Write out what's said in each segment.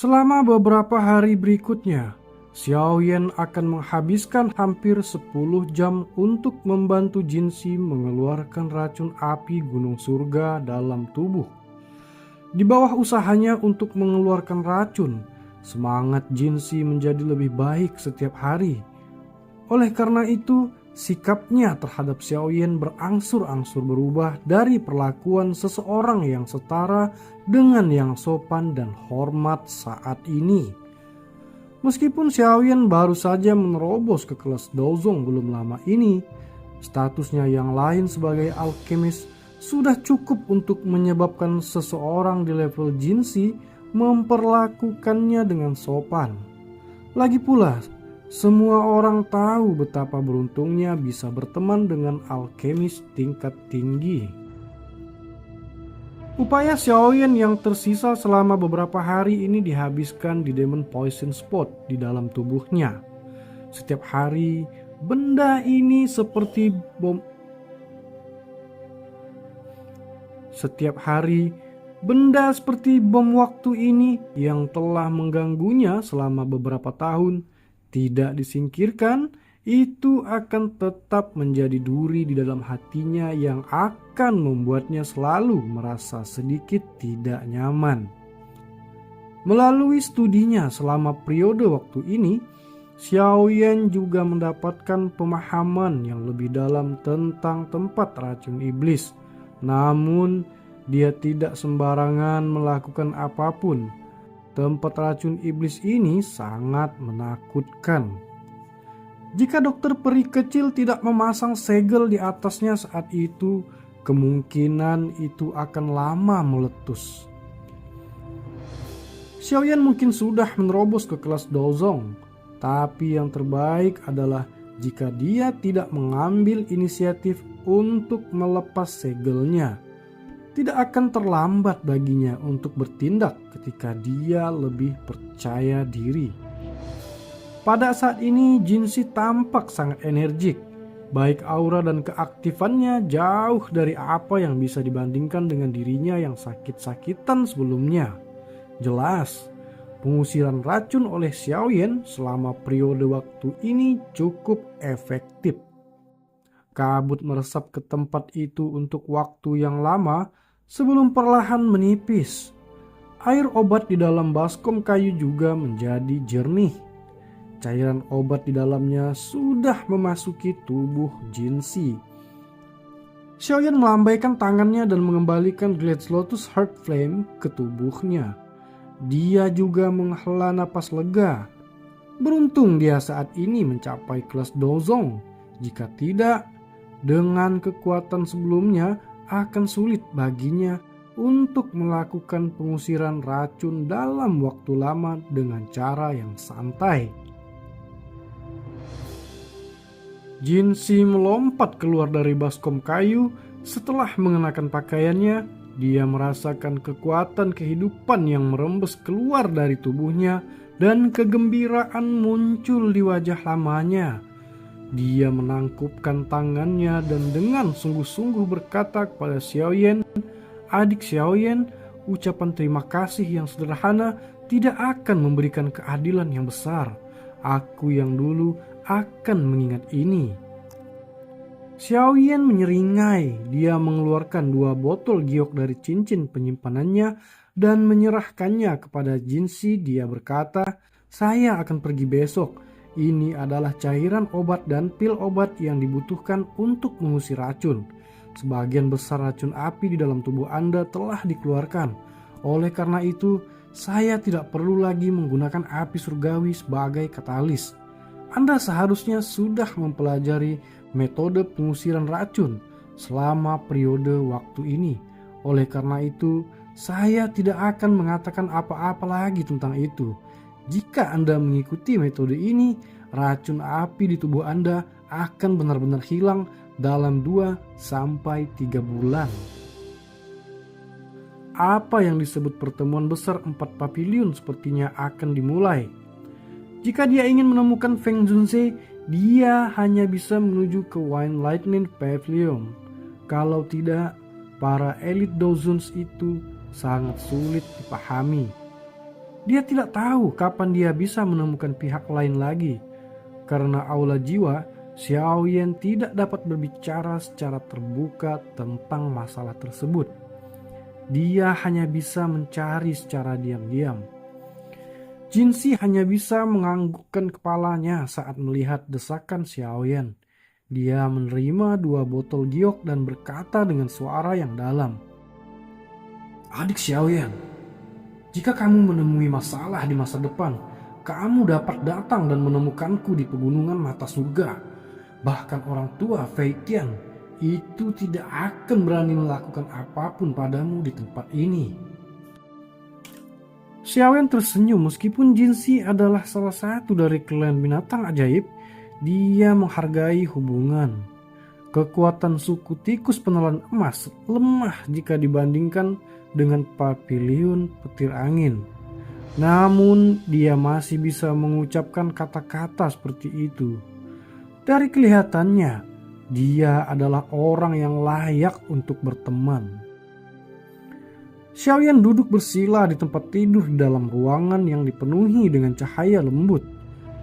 Selama beberapa hari berikutnya, Xiaoyan akan menghabiskan hampir 10 jam untuk membantu Jinxi mengeluarkan racun api gunung surga dalam tubuh. Di bawah usahanya untuk mengeluarkan racun, semangat Jinxi menjadi lebih baik setiap hari. Oleh karena itu, sikapnya terhadap Xiaoyan berangsur-angsur berubah dari perlakuan seseorang yang setara dengan yang sopan dan hormat saat ini. Meskipun Xiaoyan baru saja menerobos ke kelas Dozong belum lama ini, statusnya yang lain sebagai alkemis sudah cukup untuk menyebabkan seseorang di level Jinxi memperlakukannya dengan sopan. Lagi pula, semua orang tahu betapa beruntungnya bisa berteman dengan alkemis tingkat tinggi. Upaya Xiaoyan yang tersisa selama beberapa hari ini dihabiskan di Demon Poison Spot di dalam tubuhnya. Setiap hari, benda ini seperti bom. Setiap hari, benda seperti bom waktu ini yang telah mengganggunya selama beberapa tahun tidak disingkirkan, itu akan tetap menjadi duri di dalam hatinya yang akan membuatnya selalu merasa sedikit tidak nyaman. Melalui studinya selama periode waktu ini, Xiaoyan juga mendapatkan pemahaman yang lebih dalam tentang tempat racun iblis. Namun, dia tidak sembarangan melakukan apapun. Tempat racun iblis ini sangat menakutkan. Jika dokter peri kecil tidak memasang segel di atasnya saat itu, kemungkinan itu akan lama meletus. Xiaoyan mungkin sudah menerobos ke kelas Dozong, tapi yang terbaik adalah jika dia tidak mengambil inisiatif untuk melepas segelnya. Tidak akan terlambat baginya untuk bertindak ketika dia lebih percaya diri. Pada saat ini Jinxi tampak sangat energik. Baik aura dan keaktifannya jauh dari apa yang bisa dibandingkan dengan dirinya yang sakit-sakitan sebelumnya. Jelas, pengusiran racun oleh Xiaoyan selama periode waktu ini cukup efektif. Kabut meresap ke tempat itu untuk waktu yang lama sebelum perlahan menipis. Air obat di dalam baskom kayu juga menjadi jernih. Cairan obat di dalamnya sudah memasuki tubuh Jinxi. Xiaoyan melambaikan tangannya dan mengembalikan Glades Lotus Heart Flame ke tubuhnya. Dia juga menghela napas lega. Beruntung dia saat ini mencapai kelas Dozong. Jika tidak, dengan kekuatan sebelumnya akan sulit baginya untuk melakukan pengusiran racun dalam waktu lama dengan cara yang santai. Jinxi melompat keluar dari baskom kayu. Setelah mengenakan pakaiannya, dia merasakan kekuatan kehidupan yang merembes keluar dari tubuhnya dan kegembiraan muncul di wajah lamanya. Dia menangkupkan tangannya dan dengan sungguh-sungguh berkata kepada Xiaoyan, "Adik Xiaoyan, ucapan terima kasih yang sederhana tidak akan memberikan keadilan yang besar. Aku yang dulu akan mengingat ini." Xiaoyan menyeringai. Dia mengeluarkan 2 botol giok dari cincin penyimpanannya dan menyerahkannya kepada Jinxi. Dia berkata, "Saya akan pergi besok. Ini adalah cairan obat dan pil obat yang dibutuhkan untuk mengusir racun. Sebagian besar racun api di dalam tubuh Anda telah dikeluarkan. Oleh karena itu, saya tidak perlu lagi menggunakan api surgawi sebagai katalis. Anda seharusnya sudah mempelajari metode pengusiran racun selama periode waktu ini. Oleh karena itu, saya tidak akan mengatakan apa-apa lagi tentang itu. Jika Anda mengikuti metode ini, racun api di tubuh Anda akan benar-benar hilang dalam 2-3 bulan." Apa yang disebut pertemuan besar 4 pavilion sepertinya akan dimulai. Jika dia ingin menemukan Feng Junse, dia hanya bisa menuju ke Wine Lightning Pavilion. Kalau tidak, para elit Dozons itu sangat sulit dipahami. Dia tidak tahu kapan dia bisa menemukan pihak lain lagi. Karena aula jiwa, Xiaoyan tidak dapat berbicara secara terbuka tentang masalah tersebut. Dia hanya bisa mencari secara diam-diam. Jinxi hanya bisa menganggukkan kepalanya saat melihat desakan Xiaoyan. Dia menerima 2 botol giok dan berkata dengan suara yang dalam. Adik Xiaoyan, jika kamu menemui masalah di masa depan, kamu dapat datang dan menemukanku di pegunungan mata surga. Bahkan orang tua Fei Tian itu tidak akan berani melakukan apapun padamu di tempat ini. Xiaoyan tersenyum meskipun Jinxi adalah salah satu dari klan binatang ajaib, dia menghargai hubungan. Kekuatan suku tikus penelan emas lemah jika dibandingkan dengan paviliun petir angin. Namun dia masih bisa mengucapkan kata-kata seperti itu. Dari kelihatannya, dia adalah orang yang layak untuk berteman. Xiaoyan duduk bersila di tempat tidur di dalam ruangan yang dipenuhi dengan cahaya lembut.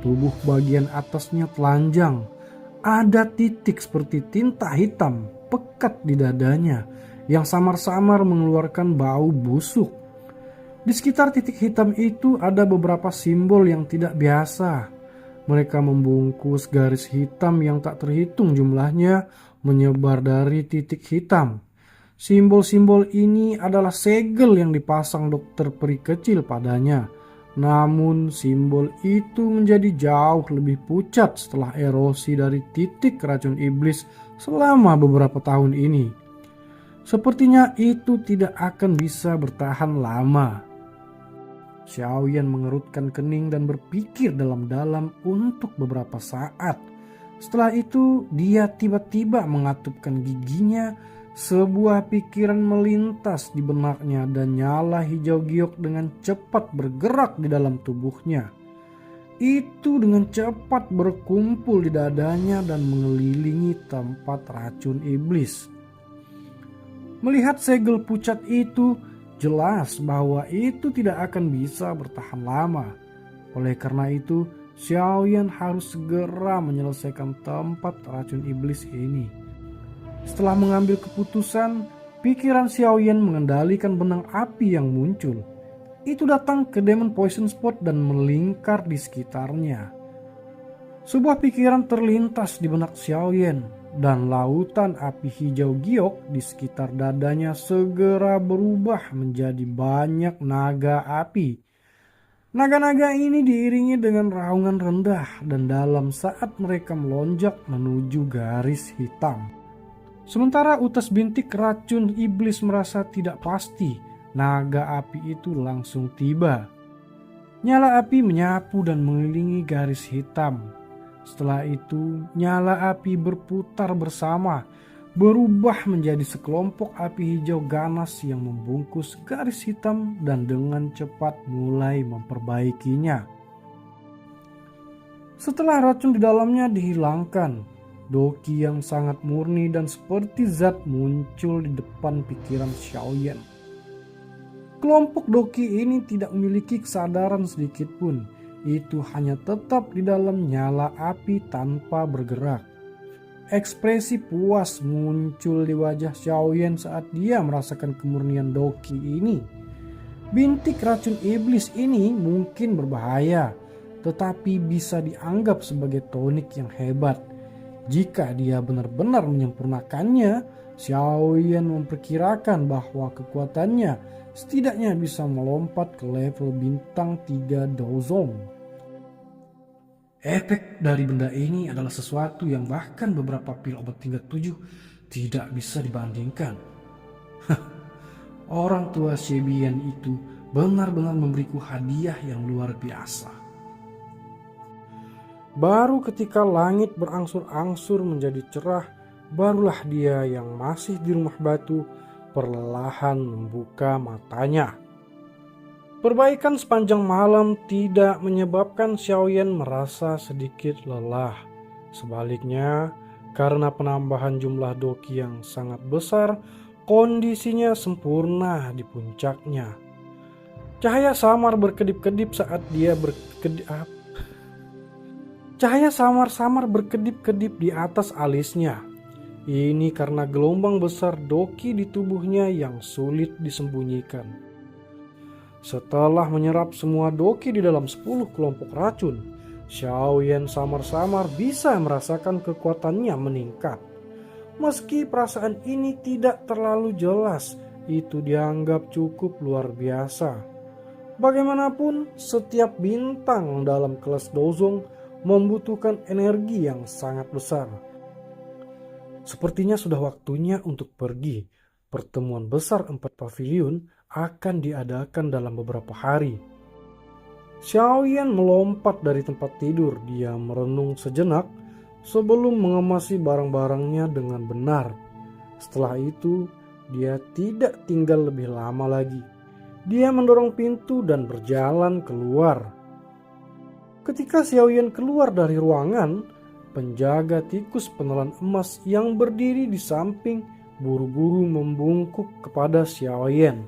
Tubuh bagian atasnya telanjang. Ada titik seperti tinta hitam pekat di dadanya yang samar-samar mengeluarkan bau busuk. Di sekitar titik hitam itu ada beberapa simbol yang tidak biasa. Mereka membungkus garis hitam yang tak terhitung jumlahnya menyebar dari titik hitam. Simbol-simbol ini adalah segel yang dipasang dokter peri kecil padanya. Namun simbol itu menjadi jauh lebih pucat setelah erosi dari titik racun iblis selama beberapa tahun ini. Sepertinya itu tidak akan bisa bertahan lama. Xiaoyan mengerutkan kening dan berpikir dalam-dalam untuk beberapa saat. Setelah itu dia tiba-tiba mengatupkan giginya. Sebuah pikiran melintas di benaknya dan nyala hijau giok dengan cepat bergerak di dalam tubuhnya. Itu dengan cepat berkumpul di dadanya dan mengelilingi tempat racun iblis. Melihat segel pucat itu, jelas bahwa itu tidak akan bisa bertahan lama. Oleh karena itu, Xiaoyan harus segera menyelesaikan tempat racun iblis ini. Setelah mengambil keputusan, pikiran Xiaoyan mengendalikan benang api yang muncul. Itu datang ke Demon Poison Spot dan melingkar di sekitarnya. Sebuah pikiran terlintas di benak Xiaoyan dan lautan api hijau giok di sekitar dadanya segera berubah menjadi banyak naga api. Naga-naga ini diiringi dengan raungan rendah dan dalam saat mereka melonjak menuju garis hitam. Sementara utas bintik racun iblis merasa tidak pasti, naga api itu langsung tiba. Nyala api menyapu dan mengelilingi garis hitam. Setelah itu, nyala api berputar bersama, berubah menjadi sekelompok api hijau ganas yang membungkus garis hitam dan dengan cepat mulai memperbaikinya. Setelah racun di dalamnya dihilangkan, Doki yang sangat murni dan seperti zat muncul di depan pikiran Xiaoyan. Kelompok Doki ini tidak memiliki kesadaran sedikit pun. Itu hanya tetap di dalam nyala api tanpa bergerak. Ekspresi puas muncul di wajah Xiaoyan saat dia merasakan kemurnian Doki ini. Bintik racun iblis ini mungkin berbahaya, tetapi bisa dianggap sebagai tonik yang hebat. Jika dia benar-benar menyempurnakannya, Xiaoyan memperkirakan bahwa kekuatannya setidaknya bisa melompat ke level bintang 3 Dozong. Efek dari benda ini adalah sesuatu yang bahkan beberapa pil obat tingkat 7 tidak bisa dibandingkan. Orang tua Shebian itu benar-benar memberiku hadiah yang luar biasa. Baru ketika langit berangsur-angsur menjadi cerah, barulah dia yang masih di rumah batu perlahan membuka matanya. Perbaikan sepanjang malam tidak menyebabkan Xiaoyan merasa sedikit lelah. Sebaliknya, karena penambahan jumlah doki yang sangat besar, kondisinya sempurna di puncaknya. Cahaya samar berkedip-kedip saat dia berkedip. Cahaya samar-samar berkedip-kedip di atas alisnya. Ini karena gelombang besar doki di tubuhnya yang sulit disembunyikan. Setelah menyerap semua doki di dalam 10 kelompok racun, Xiaoyan samar-samar bisa merasakan kekuatannya meningkat. Meski perasaan ini tidak terlalu jelas, itu dianggap cukup luar biasa. Bagaimanapun, setiap bintang dalam kelas Dozong membutuhkan energi yang sangat besar. Sepertinya sudah waktunya untuk pergi. Pertemuan besar 4 paviliun akan diadakan dalam beberapa hari. Xiaoyan melompat dari tempat tidur. Dia merenung sejenak sebelum mengemasi barang-barangnya dengan benar. Setelah itu, dia tidak tinggal lebih lama lagi. Dia mendorong pintu dan berjalan keluar. Ketika Xiaoyan keluar dari ruangan, penjaga tikus penelan emas yang berdiri di samping buru-buru membungkuk kepada Xiaoyan.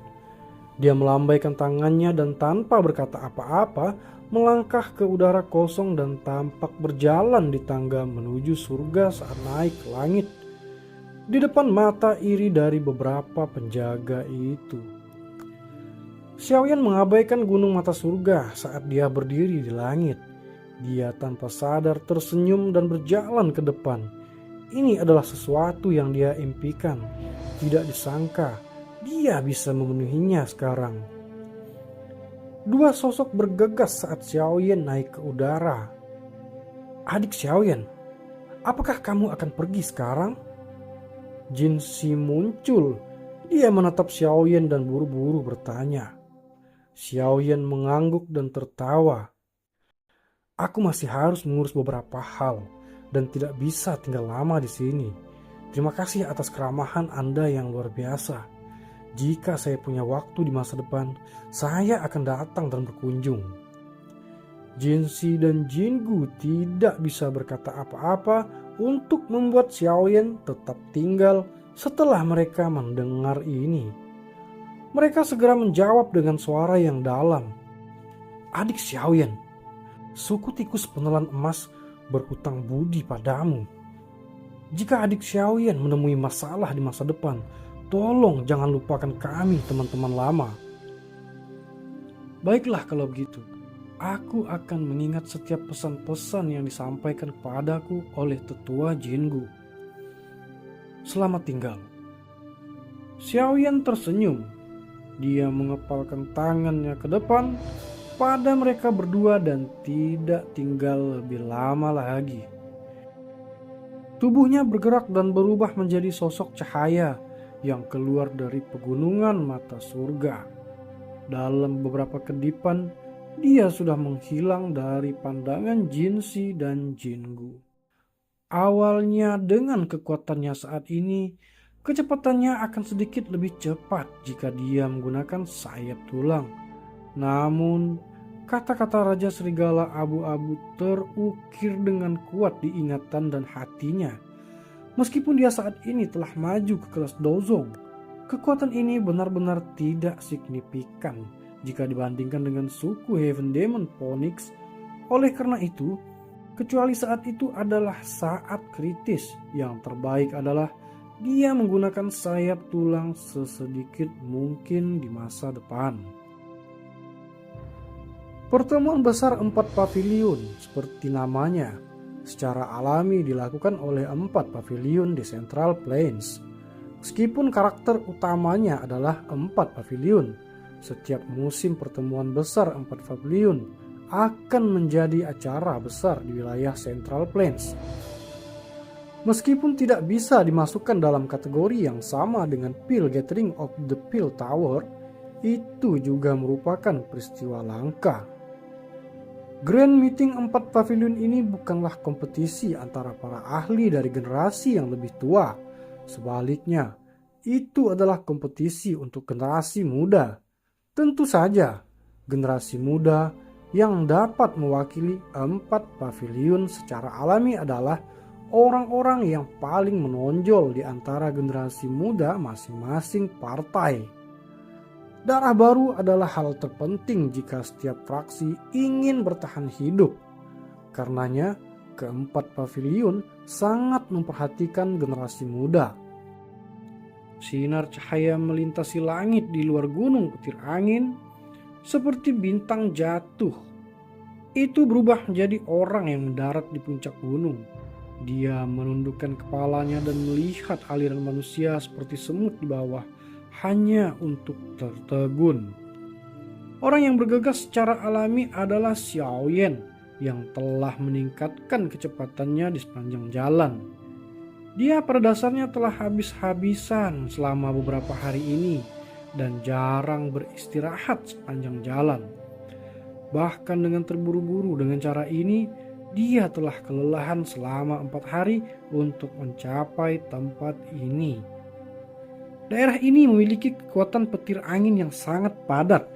Dia melambaikan tangannya dan tanpa berkata apa-apa melangkah ke udara kosong dan tampak berjalan di tangga menuju surga saat naik ke langit. Di depan mata iri dari beberapa penjaga itu, Xiaoyan mengabaikan gunung mata surga saat dia berdiri di langit. Dia tanpa sadar tersenyum dan berjalan ke depan. Ini adalah sesuatu yang dia impikan. Tidak disangka dia bisa memenuhinya sekarang. Dua sosok bergegas saat Xiaoyan naik ke udara. "Adik Xiaoyan, apakah kamu akan pergi sekarang?" Jin Si muncul. Dia menatap Xiaoyan dan buru-buru bertanya. Xiaoyan mengangguk dan tertawa. "Aku masih harus mengurus beberapa hal dan tidak bisa tinggal lama di sini. Terima kasih atas keramahan Anda yang luar biasa. Jika saya punya waktu di masa depan, saya akan datang dan berkunjung." Jinsi dan Jingu tidak bisa berkata apa-apa untuk membuat Xiaoyan tetap tinggal setelah mereka mendengar ini. Mereka segera menjawab dengan suara yang dalam. "Adik Xiaoyan, suku tikus penelan emas berhutang budi padamu. Jika adik Xiaoyan menemui masalah di masa depan, tolong jangan lupakan kami teman-teman lama." "Baiklah kalau begitu, aku akan mengingat setiap pesan-pesan yang disampaikan kepadaku oleh tetua Jingu. Selamat tinggal." Xiaoyan tersenyum. Dia mengepalkan tangannya ke depan pada mereka berdua dan tidak tinggal lebih lama lagi. Tubuhnya bergerak dan berubah menjadi sosok cahaya yang keluar dari pegunungan mata surga. Dalam beberapa kedipan, dia sudah menghilang dari pandangan Jinsi dan Jingu. Awalnya dengan kekuatannya saat ini, kecepatannya akan sedikit lebih cepat jika dia menggunakan sayap tulang. Namun, kata-kata Raja Serigala Abu-Abu terukir dengan kuat di ingatan dan hatinya. Meskipun dia saat ini telah maju ke kelas Dozong, kekuatan ini benar-benar tidak signifikan jika dibandingkan dengan suku Heaven Demon Phoenix. Oleh karena itu, kecuali saat itu adalah saat kritis, yang terbaik adalah dia menggunakan sayap tulang sesedikit mungkin di masa depan. Pertemuan besar 4 paviliun seperti namanya secara alami dilakukan oleh 4 paviliun di Central Plains. Meskipun karakter utamanya adalah 4 paviliun, setiap musim pertemuan besar 4 paviliun akan menjadi acara besar di wilayah Central Plains. Meskipun tidak bisa dimasukkan dalam kategori yang sama dengan Peel Gathering of the Peel Tower, itu juga merupakan peristiwa langka. Grand Meeting 4 pavilion ini bukanlah kompetisi antara para ahli dari generasi yang lebih tua. Sebaliknya, itu adalah kompetisi untuk generasi muda. Tentu saja, generasi muda yang dapat mewakili 4 pavilion secara alami adalah orang-orang yang paling menonjol di antara generasi muda masing-masing partai. Darah baru adalah hal terpenting jika setiap fraksi ingin bertahan hidup. Karenanya, keempat pavilion sangat memperhatikan generasi muda. Sinar cahaya melintasi langit di luar gunung petir angin seperti bintang jatuh. Itu berubah menjadi orang yang mendarat di puncak gunung. Dia menundukkan kepalanya dan melihat aliran manusia seperti semut di bawah, hanya untuk tertegun. Orang yang bergegas secara alami adalah Xiaoyan yang telah meningkatkan kecepatannya di sepanjang jalan. Dia pada dasarnya telah habis-habisan selama beberapa hari ini dan jarang beristirahat sepanjang jalan. Bahkan dengan terburu-buru dengan cara ini, dia telah kelelahan selama 4 hari untuk mencapai tempat ini. Daerah ini memiliki kekuatan petir angin yang sangat padat.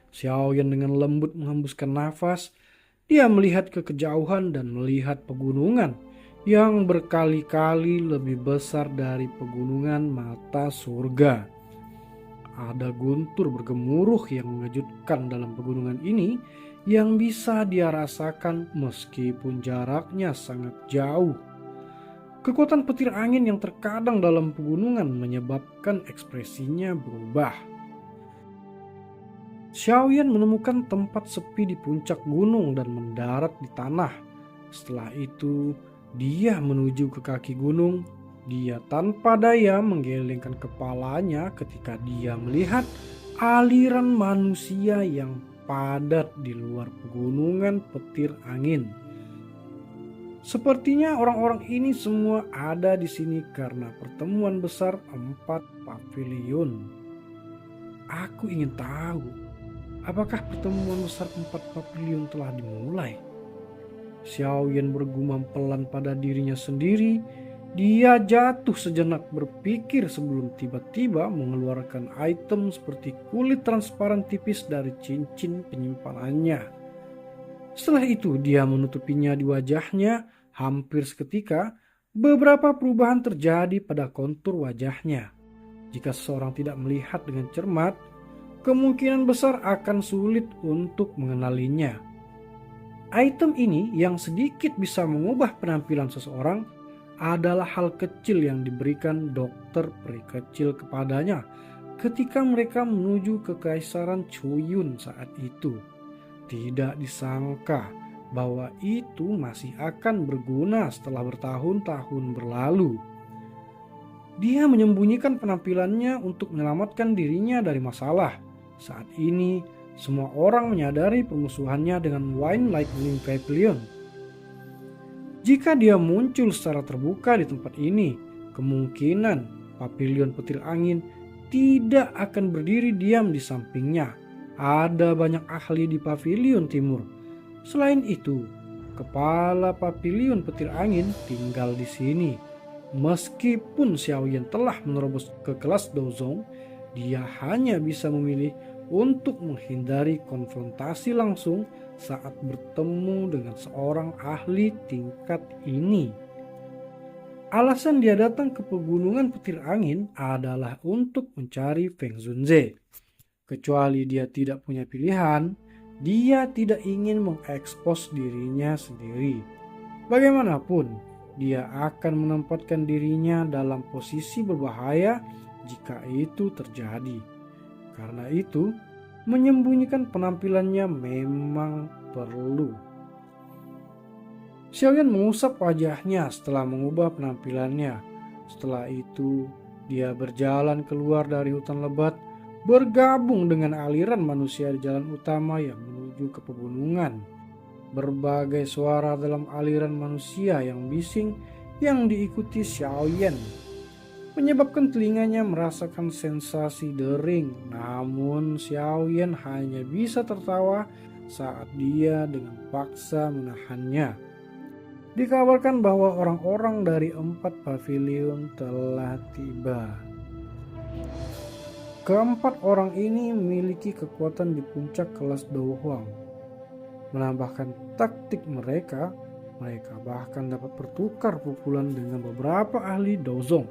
Xiaoyan dengan lembut menghembuskan nafas. Dia melihat ke kejauhan dan melihat pegunungan yang berkali-kali lebih besar dari pegunungan mata surga. Ada guntur bergemuruh yang mengejutkan dalam pegunungan ini yang bisa dia rasakan meskipun jaraknya sangat jauh. Kekuatan petir angin yang terkadang dalam pegunungan menyebabkan ekspresinya berubah. Xiaoyan menemukan tempat sepi di puncak gunung dan mendarat di tanah. Setelah itu, dia menuju ke kaki gunung. Dia tanpa daya menggelengkan kepalanya ketika dia melihat aliran manusia yang padat di luar pegunungan petir angin. Sepertinya orang-orang ini semua ada di sini karena pertemuan besar 4 pavilion. Aku ingin tahu, apakah pertemuan besar 4 pavilion telah dimulai? Xiaoyan bergumam pelan pada dirinya sendiri. Dia jatuh sejenak berpikir sebelum tiba-tiba mengeluarkan item seperti kulit transparan tipis dari cincin penyimpanannya. Setelah itu dia menutupinya di wajahnya. Hampir seketika beberapa perubahan terjadi pada kontur wajahnya. Jika seseorang tidak melihat dengan cermat, kemungkinan besar akan sulit untuk mengenalinya. Item ini yang sedikit bisa mengubah penampilan seseorang adalah hal kecil yang diberikan dokter peri kecil kepadanya ketika mereka menuju ke Kekaisaran Chuyun saat itu. Tidak disangka bahwa itu masih akan berguna setelah bertahun-tahun berlalu. Dia menyembunyikan penampilannya untuk menyelamatkan dirinya dari masalah. Saat ini, semua orang menyadari permusuhannya dengan Wine Lightning Pavilion. Jika dia muncul secara terbuka di tempat ini, kemungkinan pavilion petir angin tidak akan berdiri diam di sampingnya. Ada banyak ahli di pavilion timur. Selain itu, kepala pavilion petir angin tinggal di sini. Meskipun Xiaoyan telah menerobos ke kelas Dozong, dia hanya bisa memilih untuk menghindari konfrontasi langsung saat bertemu dengan seorang ahli tingkat ini. Alasan dia datang ke pegunungan petir angin adalah untuk mencari Feng Zunze. Kecuali dia tidak punya pilihan, dia tidak ingin mengekspos dirinya sendiri. Bagaimanapun, dia akan menempatkan dirinya dalam posisi berbahaya jika itu terjadi. Karena itu, menyembunyikan penampilannya memang perlu. Xiaoyan mengusap wajahnya setelah mengubah penampilannya. Setelah itu, dia berjalan keluar dari hutan lebat, bergabung dengan aliran manusia di jalan utama yang menuju ke pegunungan. Berbagai suara dalam aliran manusia yang bising yang diikuti Xiaoyan menyebabkan telinganya merasakan sensasi dering. Namun Xiaoyan hanya bisa tertawa saat dia dengan paksa menahannya. Dikabarkan bahwa orang-orang dari 4 pavilion telah tiba. Keempat orang ini memiliki kekuatan di puncak kelas Douhuang. Menambahkan taktik mereka bahkan dapat bertukar pukulan dengan beberapa ahli Dozong.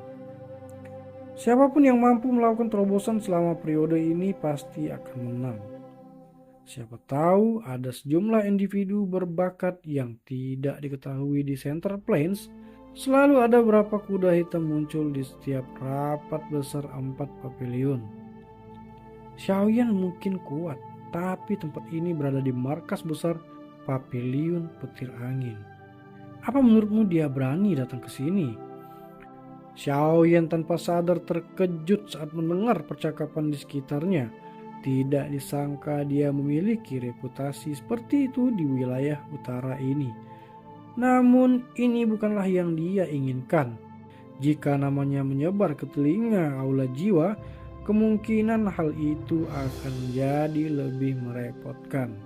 Siapapun yang mampu melakukan terobosan selama periode ini pasti akan menang. Siapa tahu ada sejumlah individu berbakat yang tidak diketahui di Center Plains. Selalu ada beberapa kuda hitam muncul di setiap rapat besar 4 pavilion. Xiaoyan mungkin kuat, tapi tempat ini berada di markas besar pavilion petir angin. Apa menurutmu dia berani datang ke sini? Xiaoyan tanpa sadar terkejut saat mendengar percakapan di sekitarnya. Tidak disangka dia memiliki reputasi seperti itu di wilayah utara ini. Namun ini bukanlah yang dia inginkan. Jika namanya menyebar ke telinga aula jiwa, kemungkinan hal itu akan jadi lebih merepotkan.